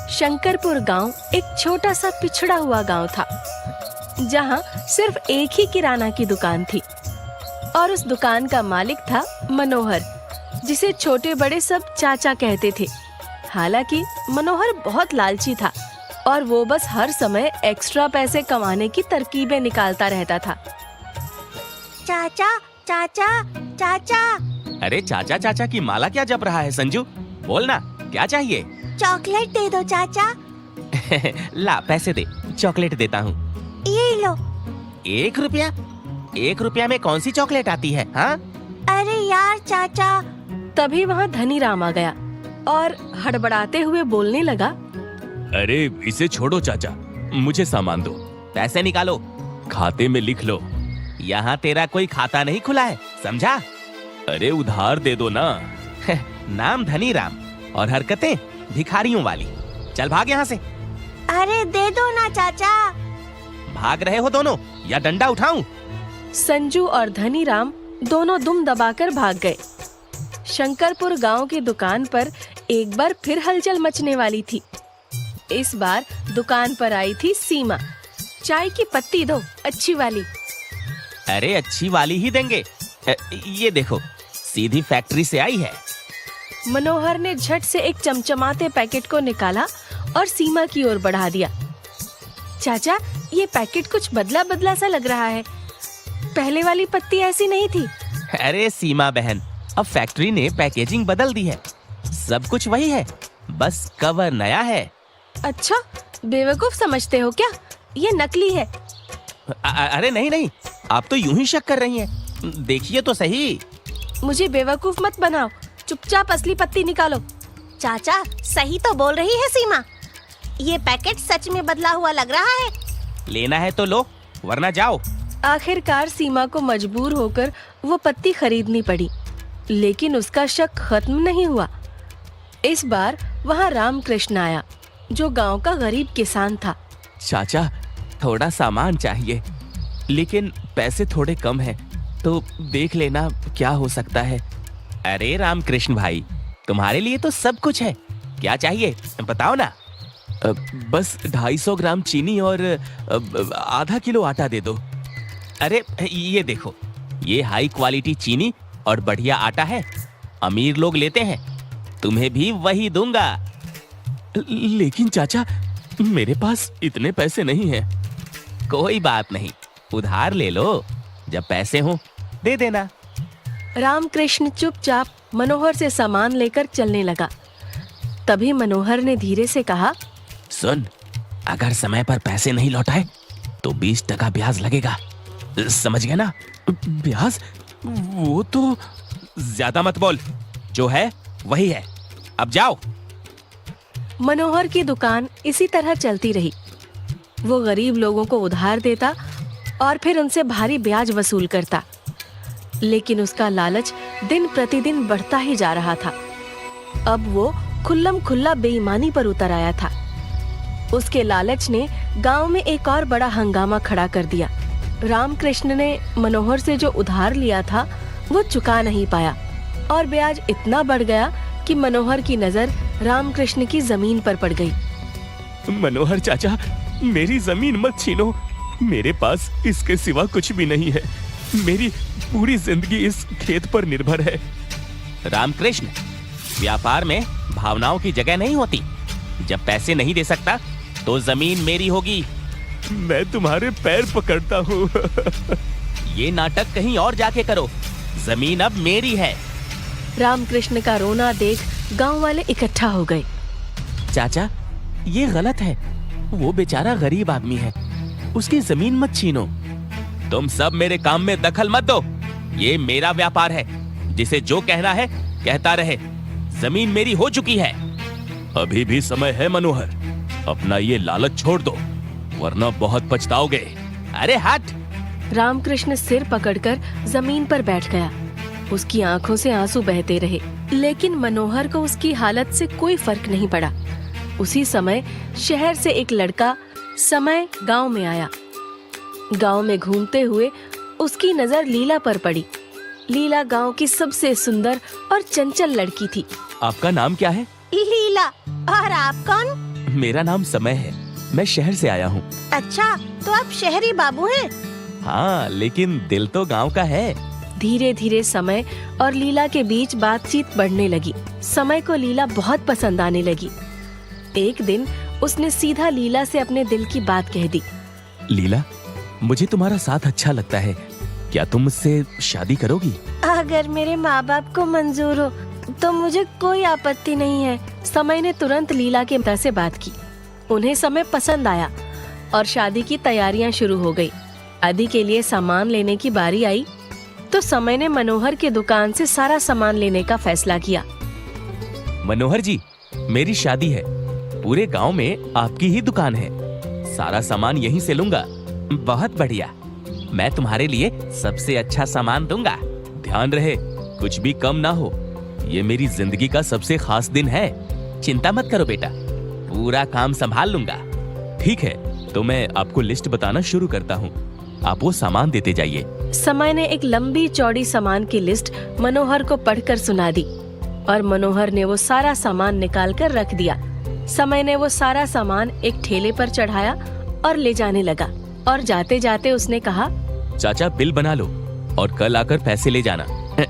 शंकरपुर गांव एक छोटा सा पिछड़ा हुआ गांव था, जहां सिर्फ एक ही किराना की दुकान थी और उस दुकान का मालिक था मनोहर, जिसे छोटे बड़े सब चाचा कहते थे। हालांकि मनोहर बहुत लालची था और वो बस हर समय एक्स्ट्रा पैसे कमाने की तरकीबें निकालता रहता था। चाचा चाचा चाचा। अरे चाचा चाचा की माला क्या जप रहा है संजू? बोलना, क्या चाहिए? चॉकलेट दे दो चाचा। ला पैसे दे, चॉकलेट देता हूँ। ये लो। 1 रुपया? 1 रुपया में कौन सी चॉकलेट आती है? हाँ? अरे यार चाचा। तभी वहाँ धनी राम आ गया और हड़बड़ाते हुए बोलने लगा, अरे इसे छोड़ो चाचा, मुझे सामान दो। पैसे निकालो, खाते में लिख लो। यहाँ तेरा कोई खाता नहीं खुला है, समझा? अरे उधार दे दो ना। नाम धनी राम और हरकतें भिखारियों वाली। चल भाग यहाँ से। अरे दे दो ना चाचा। भाग रहे हो दोनों या डंडा उठाऊं? संजू और धनी राम दोनों दुम दबाकर भाग गए। शंकरपुर गांव की दुकान पर एक बार फिर हलचल मचने वाली थी। इस बार दुकान पर आई थी सीमा। चाय की पत्ती दो, अच्छी वाली। अरे अच्छी वाली ही देंगे। ये देखो, सीधी फैक्ट्री से आई है। मनोहर ने झट से एक चमचमाते पैकेट को निकाला और सीमा की ओर बढ़ा दिया। चाचा, ये पैकेट कुछ बदला बदला सा लग रहा है। पहले वाली पत्ती ऐसी नहीं थी। अरे सीमा बहन, अब फैक्ट्री ने पैकेजिंग बदल दी है। सब कुछ वही है, बस कवर नया है। अच्छा, बेवकूफ समझते हो क्या? ये नकली है। अरे नहीं नहीं, आप तो यूं ही शक कर रही हैं। देखिए तो सही। मुझे बेवकूफ मत बनाओ, चुपचाप असली पत्ती निकालो। चाचा, सही तो बोल रही है सीमा। ये पैकेट सच में बदला हुआ लग रहा है। लेना है तो लो, वरना जाओ। आखिरकार सीमा को मजबूर होकर वो पत्ती खरीदनी पड़ी, लेकिन उसका शक खत्म नहीं हुआ। इस बार वहाँ रामकृष्ण आया, जो गांव का गरीब किसान था। चाचा, थोड़ा सामान चाहिए, लेकिन पैसे थोड़े कम हैं, तो देख लेना क्या हो सकता है। अरे रामकृष्ण भाई, तुम्हारे लिए तो सब कुछ है। क्या चाहिए बताओ ना। बस 250 ग्राम चीनी और आधा किलो आटा दे दो। अरे ये देखो, ये हाई क्वालिटी चीनी और बढ़िया आटा है। अमीर लोग लेते हैं, तुम्हें भी वही दूंगा। लेकिन चाचा, मेरे पास इतने पैसे नहीं हैं। कोई बात नहीं, उधार ले लो, जब पैसे हो दे देना। रामकृष्ण चुपचाप मनोहर से सामान लेकर चलने लगा। तभी मनोहर ने धीरे से कहा, सुन, अगर समय पर पैसे नहीं लौटाए तो 20% ब्याज लगेगा, समझ गया ना? ब्याज? वो तो ज्यादा मत बोल, जो है वही है, अब जाओ। मनोहर की दुकान इसी तरह चलती रही। वो गरीब लोगों को उधार देता और फिर उनसे भारी ब्याज वसूल करता, लेकिन उसका लालच दिन प्रतिदिन बढ़ता ही जा रहा था। अब वो खुल्लम खुल्ला बेईमानी पर उतर आया था। उसके लालच ने गांव में एक और बड़ा हंगामा खड़ा कर दिया। रामकृष्ण ने मनोहर से जो उधार लिया था वो चुका नहीं पाया और ब्याज इतना बढ़ गया कि मनोहर की नजर रामकृष्ण की जमीन पर पड़ गई। मनोहर चाचा, मेरी जमीन मत छीनो। मेरे पास इसके सिवा कुछ भी नहीं है। मेरी पूरी जिंदगी इस खेत पर निर्भर है। रामकृष्ण, व्यापार में भावनाओं की जगह नहीं होती। जब पैसे नहीं दे सकता तो जमीन मेरी होगी। मैं तुम्हारे पैर पकड़ता हूँ। ये नाटक कहीं और जाके करो, जमीन अब मेरी है। रामकृष्ण का रोना देख गांव वाले इकट्ठा हो गए। चाचा, ये गलत है। वो बेचारा गरीब आदमी है, उसकी जमीन मत छीनो। तुम सब मेरे काम में दखल मत दो। ये मेरा व्यापार है, जिसे जो कहना है कहता रहे। जमीन मेरी हो चुकी है। अभी भी समय है मनोहर, अपना ये लालच छोड़ दो, वरना बहुत पछताओगे। अरे हट! रामकृष्ण सिर पकड़कर जमीन पर बैठ गया। उसकी आंखों से आंसू बहते रहे, लेकिन मनोहर को उसकी हालत से कोई फर्क नहीं पड़ा। उसी समय शहर से एक लड़का समय गांव में आया। गांव में घूमते हुए उसकी नजर लीला पर पड़ी। लीला गांव की सबसे सुंदर और चंचल लड़की थी। आपका नाम क्या है? लीला। और आप कौन? मेरा नाम समय है। मैं शहर से आया हूँ। अच्छा, तो आप शहरी बाबू हैं? हाँ, लेकिन दिल तो गांव का है। धीरे धीरे समय और लीला के बीच बातचीत बढ़ने लगी। समय को लीला बहुत पसंद आने लगी। एक दिन उसने सीधा लीला से अपने दिल की बात कह दी। लीला, मुझे तुम्हारा साथ अच्छा लगता है। क्या तुम मुझसे शादी करोगी? अगर मेरे माँ बाप को मंजूर हो तो मुझे कोई आपत्ति नहीं है। समय ने तुरंत लीला के पिता से बात की। उन्हें समय पसंद आया और शादी की तैयारियां शुरू हो गई। शादी के लिए सामान लेने की बारी आई तो समय ने मनोहर की दुकान से सारा सामान लेने का फैसला किया। मनोहर जी, मेरी शादी है। पूरे गांव में आपकी ही दुकान है। सारा सामान यहीं से लूंगा। बहुत बढ़िया। मैं तुम्हारे लिए सबसे अच्छा सामान दूंगा। ध्यान रहे, कुछ भी कम ना हो। ये मेरी जिंदगी का सबसे खास दिन है। चिंता मत करो बेटा, पूरा काम संभाल लूंगा। ठीक है, तो मैं आपको लिस्ट बताना शुरू करता हूँ। आप वो सामान देते जाइए। समय ने एक लंबी चौड़ी सामान की लिस्ट मनोहर को पढ़कर सुना दी और मनोहर ने वो सारा सामान निकाल कर रख दिया। समय ने वो सारा सामान एक ठेले पर चढ़ाया और ले जाने लगा और जाते जाते उसने कहा, चाचा बिल बना लो और कल आकर पैसे ले जाना।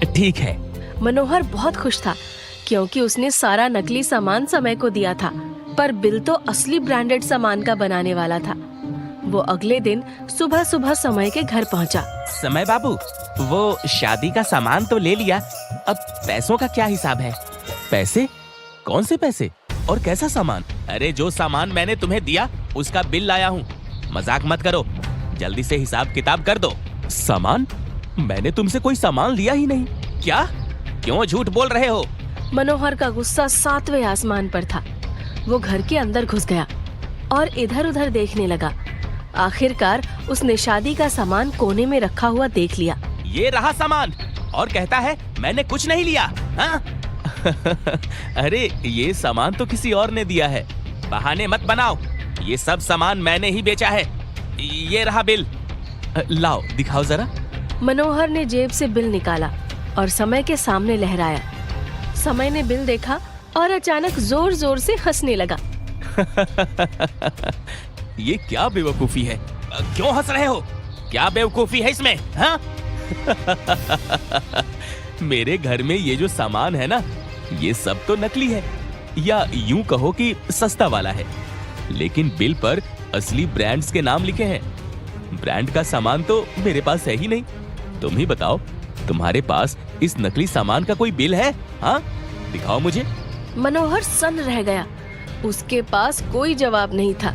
ठीक है। मनोहर बहुत खुश था क्योंकि उसने सारा नकली सामान समय को दिया था, पर बिल तो असली ब्रांडेड सामान का बनाने वाला था। वो अगले दिन सुबह सुबह समय के घर पहुंचा। समय बाबू, वो शादी का सामान तो ले लिया, अब पैसों का क्या हिसाब है? पैसे? कौन से पैसे और कैसा सामान? अरे जो सामान मैंने तुम्हें दिया उसका बिल लाया हूँ। मजाक मत करो, जल्दी से हिसाब किताब कर दो। सामान? मैंने तुमसे कोई सामान लिया ही नहीं। क्या? क्यों झूठ बोल रहे हो? मनोहर का गुस्सा 7वें आसमान पर था। वो घर के अंदर घुस गया और इधर उधर देखने लगा। आखिरकार उसने शादी का सामान कोने में रखा हुआ देख लिया। ये रहा सामान और कहता है मैंने कुछ नहीं लिया। हाँ? अरे ये सामान तो किसी और ने दिया है। बहाने मत बनाओ, ये सब सामान मैंने ही बेचा है। ये रहा बिल। लाओ दिखाओ जरा। मनोहर ने जेब से बिल निकाला और समय के सामने लहराया। समय ने बिल देखा और अचानक जोर जोर से हंसने लगा। ये क्या बेवकूफी है? क्यों हंस रहे हो? क्या बेवकूफी है इसमें? हाँ? मेरे घर में ये जो सामान है ना, ये सब तो नकली है, या यूं कहो कि सस्ता वाला है। लेकिन बिल पर असली ब्रांड्स के नाम लिखे हैं। ब्रांड का सामान तो मेरे पास है ही नहीं। तुम ही बताओ, तुम्हारे पास इस नकली सामान का कोई बिल है? हाँ, दिखाओ मुझे। मनोहर सन्न रह गया। उसके पास कोई जवाब नहीं था।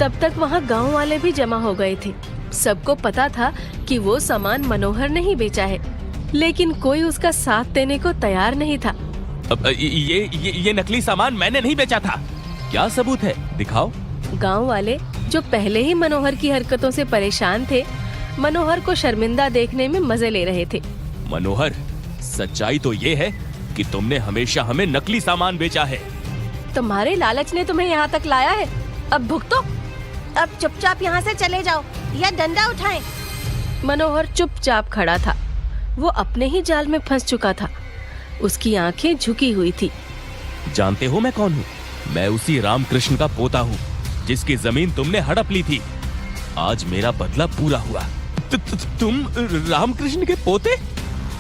तब तक वहाँ गांव वाले भी जमा हो गए थे। सबको पता था कि वो सामान मनोहर ने ही बेचा है, लेकिन कोई उसका साथ देने को तैयार नहीं था। अब ये नकली सामान मैंने नहीं बेचा था। क्या सबूत है? दिखाओ। गांव वाले, जो पहले ही मनोहर की हरकतों से परेशान थे, मनोहर को शर्मिंदा देखने में मजे ले रहे थे। मनोहर, सच्चाई तो ये है कि तुमने हमेशा हमें नकली सामान बेचा है। तुम्हारे लालच ने तुम्हें यहाँ तक लाया है, अब भुगतो। अब चुपचाप यहाँ से चले जाओ या डंडा उठाएं। मनोहर चुपचाप खड़ा था। वो अपने ही जाल में फंस चुका था। उसकी आंखें झुकी हुई थी। जानते हो मैं कौन हूँ? मैं उसी रामकृष्ण का पोता हूँ जिसकी जमीन तुमने हड़प ली थी। आज मेरा बदला पूरा हुआ। तुम रामकृष्ण के पोते?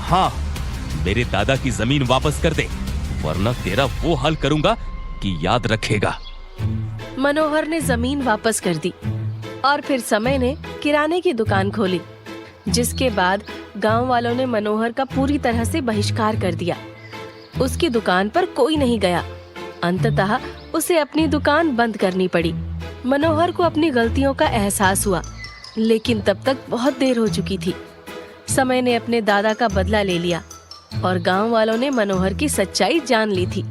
हाँ, मेरे दादा की जमीन वापस कर दे, वरना तेरा वो हाल करूंगा कि याद रखेगा। मनोहर ने जमीन वापस कर दी और फिर समय ने किराने की दुकान खोली, जिसके बाद गांव वालों ने मनोहर का पूरी तरह से बहिष्कार कर दिया। उसकी दुकान पर कोई नहीं गया। अंततः उसे अपनी दुकान बंद करनी पड़ी। मनोहर को अपनी गलतियों का एहसास हुआ, लेकिन तब तक बहुत देर हो चुकी थी। समय ने अपने दादा का बदला ले लिया और गांव वालों ने मनोहर की सच्चाई जान ली थी।